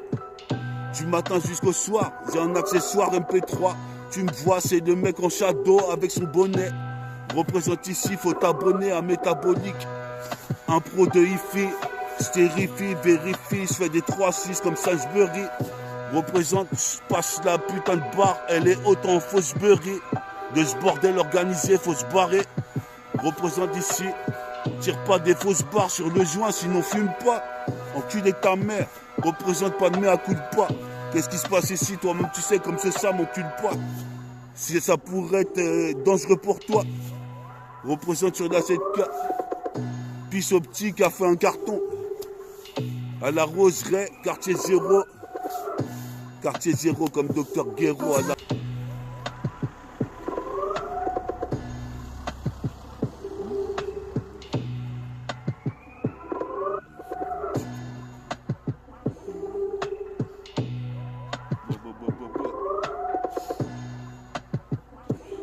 Speaker 2: du matin jusqu'au soir. J'ai un accessoire MP3. Tu me vois, c'est le mec en shadow avec son bonnet. Représente ici, faut t'abonner à Métabolique. Un pro de hi-fi, stérifie, vérifie, je fais des 3-6 comme Salisbury. Représente, je passe la putain de barre, elle est haute en Fauchebury. De ce bordel organisé, faut se barrer. Représente ici, tire pas des fausses barres sur le joint, sinon fume pas. Enculé ta mère, représente pas de mère à coup de pas. Qu'est-ce qui se passe ici, toi-même tu sais, comme c'est ça, m'encule pas. Si ça pourrait être dangereux pour toi. Représente sur la 7K. Pisse optique a fait un carton. À la Roseraie, quartier 0. Quartier 0 comme Dr Guéraud à la...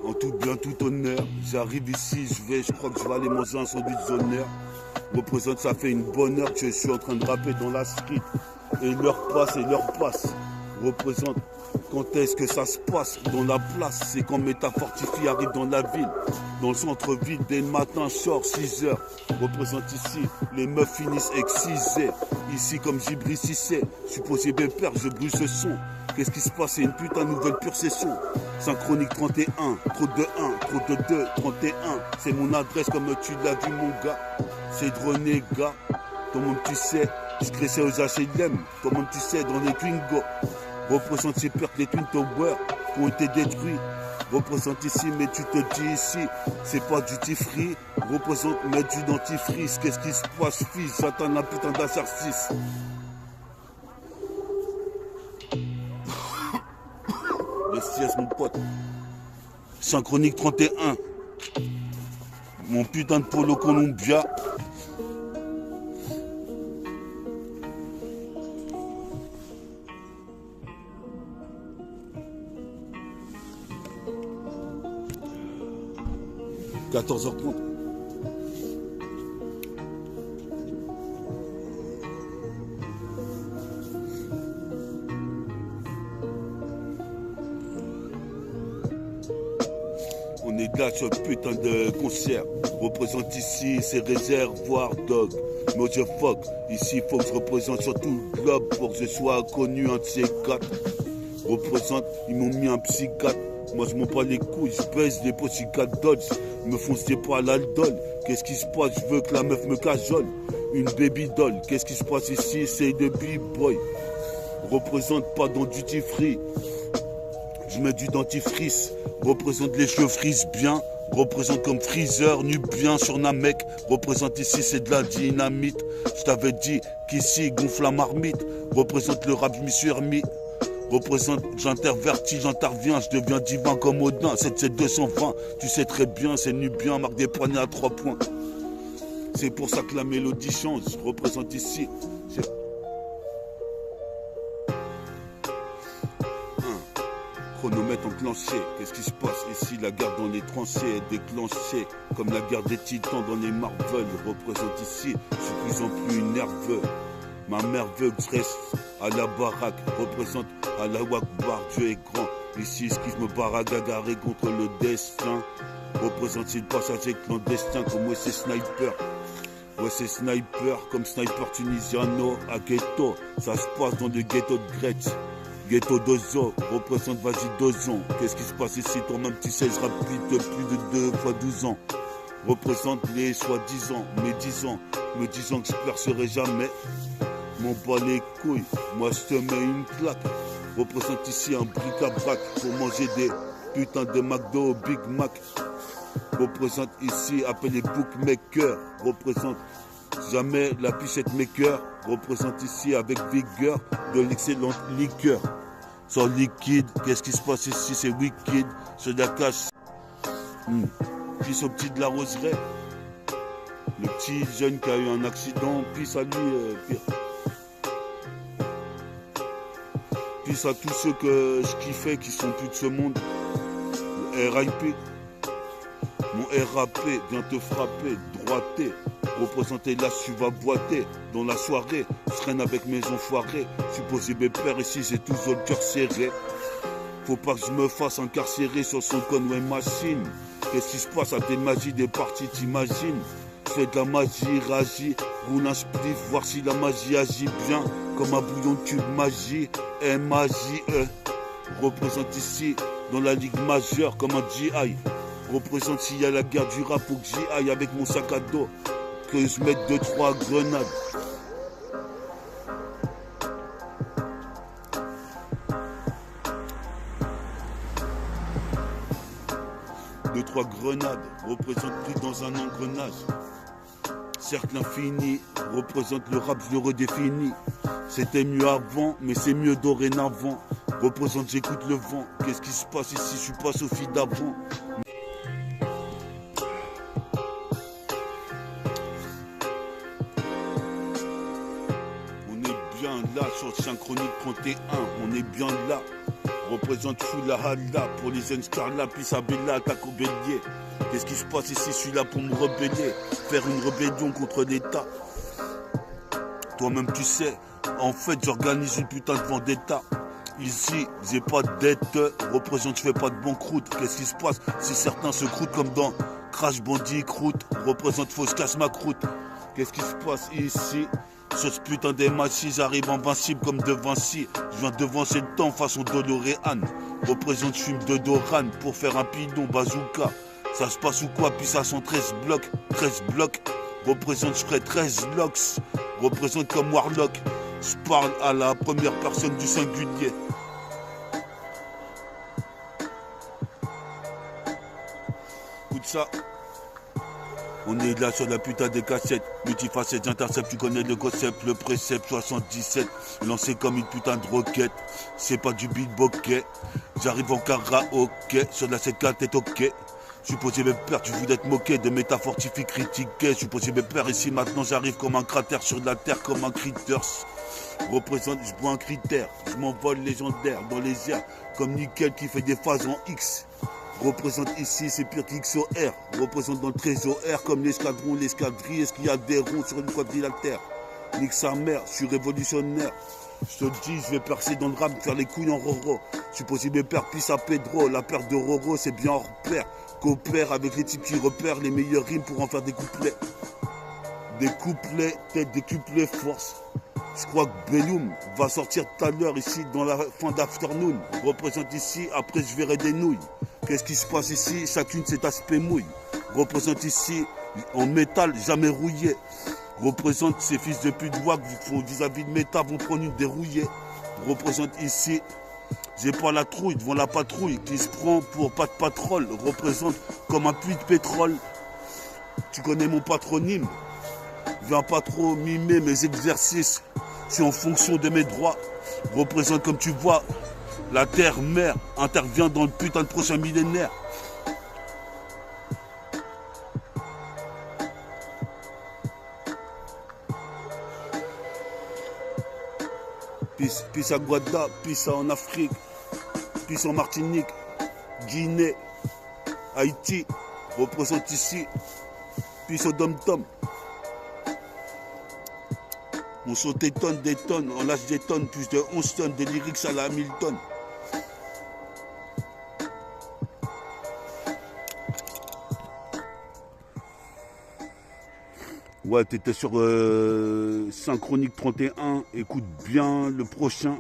Speaker 2: En tout bien, tout honneur, j'arrive ici, je crois que je vais aller manger un sandwich d'honneur. Représente, ça fait une bonne heure que je suis en train de rapper dans la street. Et l'heure passe. Représente, Quand est-ce que ça se passe dans la place? C'est quand Métafortifie arrive dans la ville. Dans le centre-ville, dès le matin, sort 6 heures. Représente ici, les meufs finissent excisées. Ici, comme Jibri Cissé, supposé bien père, je brûle ce son. Qu'est-ce qui se passe? C'est une putain de nouvelle pure session. Synchronique 31, trop de 1, trop de 2, 31. C'est mon adresse comme tu l'as vu mon gars. C'est de renégat. Toi-même tu sais, je crissais aux HLM. Toi-même tu sais, dans les Twingo. Représente ces pertes des Twin Towers qui ont été détruits. Représente ici, mais tu te dis ici, c'est pas du tifri. Représente, mais du dentifrice. Qu'est-ce qui se passe, fils? J'attends la putain d'exercice. Le sieste, mon pote. Synchronique 31. Mon putain de polo Columbia. « 14h30. On est là sur le putain de concert. Représente ici ces réservoirs dog. Mais je fuck. Ici, faut que je représente sur tout le globe pour que je sois connu un de ces quatre. Représente, ils m'ont mis un psychiatre. Moi je m'en bats les couilles, je baise les poticates Dodge. Me foncez pas à l'aldol. Qu'est-ce qui se passe? Je veux que la meuf me cajole. Une baby doll. Qu'est-ce qui se passe ici? C'est de b-boy. Représente pas dans duty free. Je mets du dentifrice. Représente les cheveux frisent bien. Représente comme Freezer, nu bien sur Namek. Représente ici, c'est de la dynamite. Je t'avais dit qu'ici, gonfle la marmite. Représente le rap, je m'y suis remis. Représente, j'intervertis, j'interviens, je deviens divin comme Odin. 7-7-220, tu sais très bien, c'est nu bien, marque des poignets à 3 points. C'est pour ça que la mélodie change. Je représente ici. Chronomètre enclenché, qu'est-ce qui se passe ici? La guerre dans les tranchées est déclenchée, comme la guerre des titans dans les Marvel. Je représente ici, je suis de plus en plus nerveux. Ma mère veut que je reste à la baraque, représente à la Wakbar, Dieu est grand. Ici, esquive me barre à gagaré contre le destin. Représente le passager clandestin comme ouais c'est sniper. Ouais c'est sniper, comme sniper tunisiano à ghetto. Ça se passe dans le ghetto de Gretsch. Ghetto d'Ozo, représente vas-y Dozon. Qu'est-ce qui se passe ici? Toi-même tu sais, je rapide plus de 2 fois 12 ans. Représente les soi-disant, médisant, me disant que je percerai jamais. M'en bats les couilles, moi je te mets une claque. Représente ici un bric-à-brac pour manger des putains de McDo au Big Mac. Représente ici, appelé bookmaker. Représente jamais la pichette maker. Représente ici avec vigueur de l'excellente liqueur. Sans liquide, qu'est-ce qui se passe ici? C'est wicked, c'est de la cache. Pisse au petit de la roseraie. Le petit jeune qui a eu un accident, pisse à lui, pire. Pisse à tous ceux que je kiffais qui sont plus de ce monde. Le RIP. Mon RAP vient te frapper, droité. Représenter là, tu vas boiter. Dans la soirée, je traîne avec mes enfoirés. Supposé mes pères ici, j'ai toujours le cœur serré. Faut pas que je me fasse incarcérer sur son Conway machine. Qu'est-ce qui se passe à des magies, des parties, t'imagines? Fais de la magie, ragie, roule un spliff, voir si la magie agit bien. Comme un bouillon de tube magie, M-A-J-E. Représente ici, dans la ligue majeure, comme un GI. Représente s'il y a la guerre du rap ou que j'y aille avec mon sac à dos. Que je mette 2-3 grenades. Deux, 3 grenades représentent plus dans un engrenage. Cercle infini représente le rap, je le redéfinis. C'était mieux avant, mais c'est mieux dorénavant. Représente, j'écoute le vent. Qu'est-ce qui se passe ici? Je suis pas Sophie d'avant. On est bien là sur le Synchronique 31. On est bien là. Représente fou la halla pour les jeunes Scarla, puis Sabella, Taco Bélier. Qu'est-ce qui se passe ici? Je suis là pour me rebeller, faire une rébellion contre l'État. Toi-même tu sais, en fait j'organise une putain de vendetta. Ici, j'ai pas de dette, représente, je fais pas de banqueroute. Qu'est-ce qui se passe si certains se croûtent comme dans Crash Bandicoot, représente, faut que je casse ma croûte. Qu'est-ce qui se passe ici? Sur ce putain des matchs, j'arrive invincible comme de Vinci. Je viens devancer le temps façon Doloréane. Représente, je fume de Doran pour faire un pilon bazooka. Ça se passe ou quoi? Puis ça sont 13 blocs, 13 blocs. Représente, je ferai 13 locks. Représente comme Warlock. Je parle à la première personne du singulier. Écoute ça. On est là sur la putain des cassettes. Multifacette, j'intercepte, tu connais le concept. Le précepte 77. Lancé comme une putain de roquette. C'est pas du beatbox. J'arrive en karaoké. Sur la 7-4 t'es ok. Je suis posé mes pères, tu voulais te moquer de métaphores typiques critiquées. Je suis posé mes pères ici, maintenant j'arrive comme un cratère sur la terre, comme un critters. Représente, je bois un critère, je m'envole légendaire dans les airs, comme Nickel qui fait des phases en X. Représente ici, c'est pire qu'XOR. Représente dans le trésor R comme l'escadron, l'escadrille. Est-ce qu'il y a des ronds sur une quadrilatère? Nique sa mère, je suis révolutionnaire. Je te dis, je vais percer dans le rap, faire les couilles en roro. Je suis posé mes pères, puis à Pedro. La paire de Roro, c'est bien hors pair. Coopère avec les types qui repèrent les meilleures rimes pour en faire des couplets. Des couplets, tête des couplets force. Je crois que Bellum va sortir tout à l'heure ici dans la fin d'Afternoon. Représente ici, après je verrai des nouilles. Qu'est-ce qui se passe ici? Chacune cet aspect mouille. Représente ici en métal, jamais rouillé. Représente ces fils de pute wack vis-à-vis de méta vont prendre une dérouillée. Représente ici, j'ai pas la trouille devant la patrouille qui se prend pour pas de patrol. Représente comme un puits de pétrole. Tu connais mon patronyme. Viens pas trop mimer mes exercices. Je suis en fonction de mes droits. Représente comme tu vois, la terre-mère intervient dans le putain de prochain millénaire. Pisse à Guada, pisse en Afrique, pisse en Martinique, Guinée, Haïti, représente ici, pisse au Dom-Tom. On saute des tonnes, on lâche des tonnes, plus de 11 tonnes, des lyrics à la Hamilton. Ouais, t'étais sur Synchronique 31, écoute bien le prochain.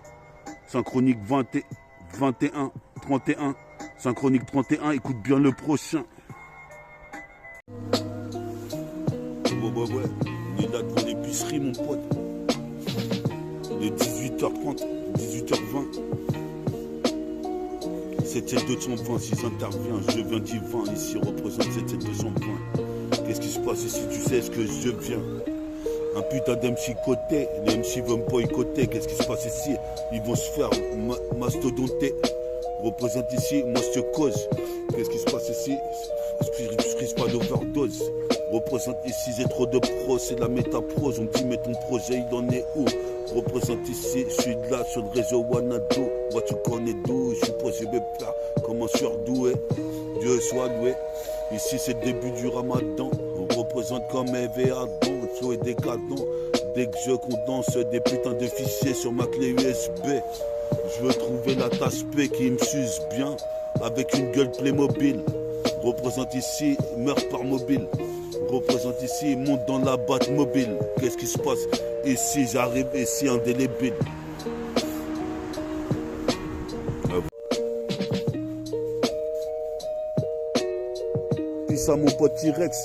Speaker 2: Synchronique 21, 31, Synchronique 31, écoute bien le prochain. Ouais, on est là devant l'épicerie, mon pote. Il est 18h30, 18h20. 77220, si j'interviens, je viens d'y 20, ici représente 77220. Qu'est-ce qui se passe ici? Tu sais ce que je viens. Un putain d'MC côté, les MC veulent me boycotter. Qu'est-ce qui se passe ici? Ils vont se faire mastodonter. Représente ici, moi je te cause. Qu'est-ce qui se passe ici? Je risque pas d'overdose. Représente ici, j'ai trop de pros, c'est la métaprose. On me dit, mais ton projet, il en est où? Représente ici, je suis là sur le réseau Wanado. Moi, tu connais d'où? Je suis posé mes plats comme un surdoué. Dieu soit loué. Ici, c'est le début du ramadan. On représente comme Eve Adam. Le flow est décadent. Dès que je condense des putains de fichiers sur ma clé USB, je veux trouver la tasse P qui me suce bien. Avec une gueule Playmobil. Représente ici, meurt par mobile. Représente ici, monte dans la batte mobile. Qu'est-ce qui se passe ici? J'arrive ici indélébile. Peace à mon pote T-Rex.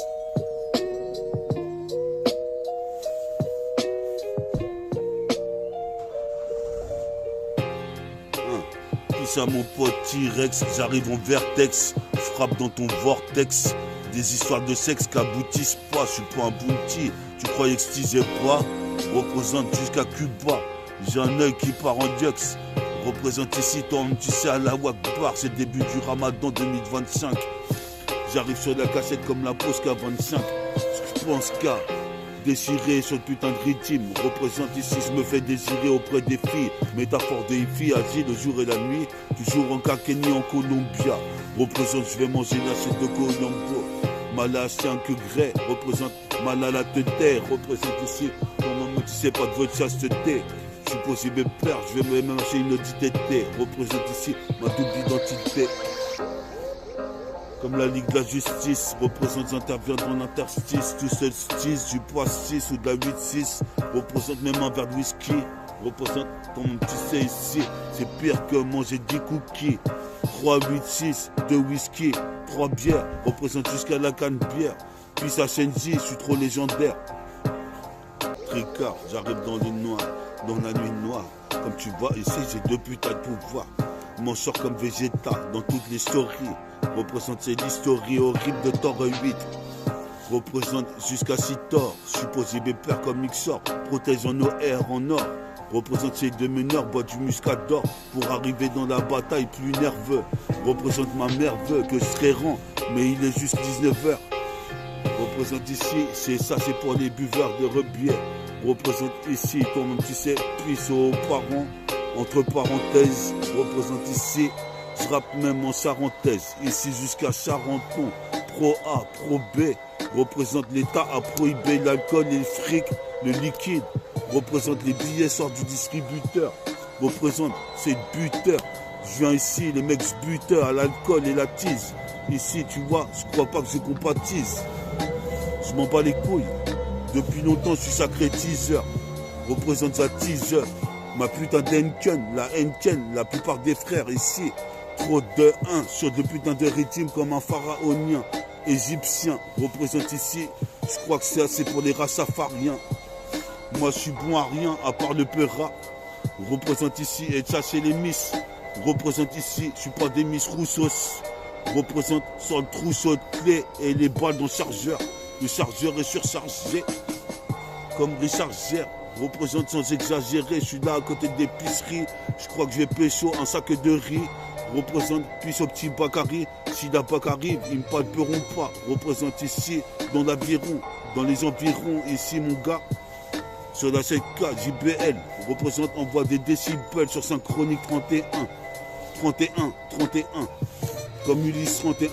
Speaker 2: Peace à mon pote T-Rex. J'arrive en vertex. Frappe dans ton vortex. Des histoires de sexe qui aboutissent pas. Je suis pas un bounty. Tu croyais que je disais pas? Représente jusqu'à Cuba. J'ai un œil qui part en diox. Représente ici, toi tu sais à la Wakbar. C'est le début du Ramadan 2025. J'arrive sur la cassette comme la pause qu'à 25. Je pense qu'à déchirer sur le putain de rythme. Représente ici, je me fais désirer auprès des filles. Métaphore de hippie, agile le jour et la nuit. Toujours en Kakeni, en Colombia. Représente, je vais manger l'assiette de Colombo. Malachien que grès, représente mal à la tête. Représente ici, ton maman tu sais pas de votre chasteté. Je suis possible père, je vais même acheter une identité. Représente ici ma double identité. Comme la Ligue de la Justice, représente, j'interviens dans l'interstice. Du solstice, du poids 6 ou de la 8-6. Représente même un verre de whisky. Représente, comme tu sais ici, c'est pire que manger 10 cookies. 3, 8, 6, 2 whisky, 3 bières. Représente jusqu'à la canne bière. Puis sa chaîne J, je suis trop légendaire. Ricard, j'arrive dans le noir, dans la nuit noire. Comme tu vois ici, j'ai 2 putains de pouvoir. M'en sors comme Vegeta dans toutes les stories. Représente c'est l'histoire horrible de Thor 8. Représente jusqu'à 6 Thor. Supposé père comme Mixor. Protège en OR en or. Représente ces 2 meneurs, boit du muscador. Pour arriver dans la bataille plus nerveux. Représente ma mère veut que je serai rang. Mais il est juste 19h. Représente ici, c'est ça, c'est pour les buveurs de rebière. Représente ici, toi-même tu sais, puisse aux parents. Entre parenthèses, représente ici, je rappe même en charentaise. Ici jusqu'à Charenton, pro A, pro B. Représente l'État à prohiber l'alcool et le fric, le liquide. Représente les billets sortent du distributeur. Représente ces buteurs. Je viens ici, les mecs buteurs à l'alcool et la tise. Ici, tu vois, je crois pas que je compatise. Je m'en bats les couilles. Depuis longtemps, je suis sacré teaser. Représente sa teaser. Ma putain d'Henken, la Henken, la plupart des frères ici. Trop de 1 sur 2 putains de rythmes comme un pharaonien. Égyptien, représente ici. Je crois que c'est assez pour les rastafariens. Moi, je suis bon à rien, à part le peura. Représente ici et chasser les miss. Représente ici, je suis pas des miss roussos. Représente sur le trousseau de clés et les balles dans le chargeur. Le chargeur est surchargé, comme Richard Gere. Représente sans exagérer, je suis là à côté de l'épicerie. Je crois que je vais pécho un sac de riz. Représente puis au petit Bakary. Si la Bac arrive, ils me palperont pas. Représente ici, dans l'aviron, dans les environs, ici mon gars. Sur la 7K, JBL. Représente, envoie des décibels sur Synchronique 31. 31, 31. Comme Ulysse 31.